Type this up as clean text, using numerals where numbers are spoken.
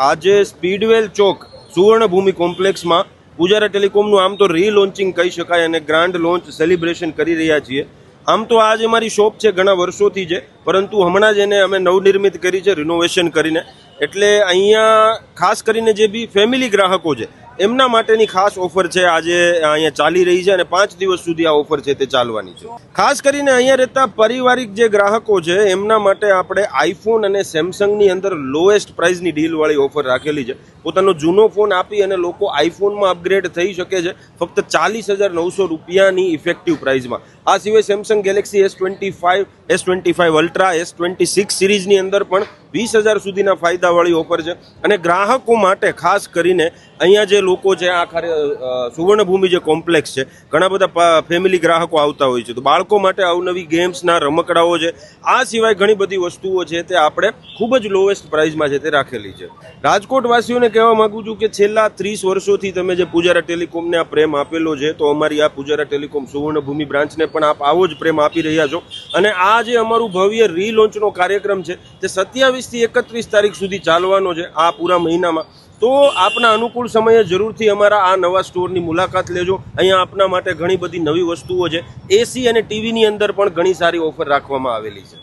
આજે સ્પીડવેલ ચોક સુવર્ણભૂમિ કોમ્પ્લેક્સમાં પૂજારા ટેલિકોમનું આમ તો રીલોન્ચિંગ કહી શકાય અને ગ્રાન્ડ લોન્ચ સેલિબ્રેશન કરી રહ્યા છીએ. આમ તો આ જે મારી શોપ છે ઘણા વર્ષોથી છે, પરંતુ હમણાં જ એને અમે નવનિર્મિત કરી છે રિનોવેશન કરીને. એટલે અહીંયા ખાસ કરીને જે બી ફેમિલી ગ્રાહકો છે એમના માટેની ખાસ ઓફર છે આજે અહીંયા ચાલી રહી છે અને 5 દિવસ સુધી આ ઓફર છે તે ચાલવાની છે. ખાસ કરીને અહીંયા રહેતા પારિવારિક જે ગ્રાહકો છે એમના માટે આપણે આઈફોન અને સેમસંગની અંદર લોએસ્ટ પ્રાઇસની ડીલવાળી ઓફર રાખેલી છે. પોતાનો જૂનો ફોન આપી અને લોકો આઈફોનમાં અપગ્રેડ થઈ શકે છે ફક્ત 40,900 રૂપિયાની ઇફેક્ટિવ પ્રાઇસમાં. આ સિવાય Samsung Galaxy S25 ultra S26 સિરીઝની અંદર પણ 20,000 સુધીના ફાયદાવાળી ઓફર છે. અને ગ્રાહકો માટે ખાસ કરીને અહીંયા જે લોકો છે આ સુવર્ણભૂમિ જે કોમ્પ્લેક્સ છે ઘણા બધા ફેમિલી ગ્રાહકો આવતા હોય છે, તો બાળકો માટે અવનવી ગેમ્સના રમકડાઓ છે. આ સિવાય ઘણી બધી વસ્તુઓ છે તે આપણે ખૂબ જ લોએસ્ટ પ્રાઇસમાં છે તે રાખેલી છે. રાજકોટ વાસીઓને કહેવા માંગુ છું કે છેલ્લા 30 વર્ષોથી તમે જે પૂજારા ટેલિકોમને આ પ્રેમ આપેલો છે, તો અમારી આ પૂજારા ટેલિકોમ સુવર્ણભૂમિ બ્રાન્ચને પણ આપ આવો જ પ્રેમ આપી રહ્યા છો. અને આ જે અમારું ભવ્ય રીલોન્ચનો કાર્યક્રમ છે તે 27 થી 31 તારીખ સુધી ચાલવાનો છે આ પૂરા મહિનામાં. તો આપના અનુકૂળ સમયે જરૂરથી અમારા આ નવા સ્ટોરની મુલાકાત લેજો. અહીંયા આપના માટે ઘણી બધી નવી વસ્તુઓ છે. એસી અને ટીવીની અંદર પણ ઘણી સારી ઓફર રાખવામાં આવેલી છે.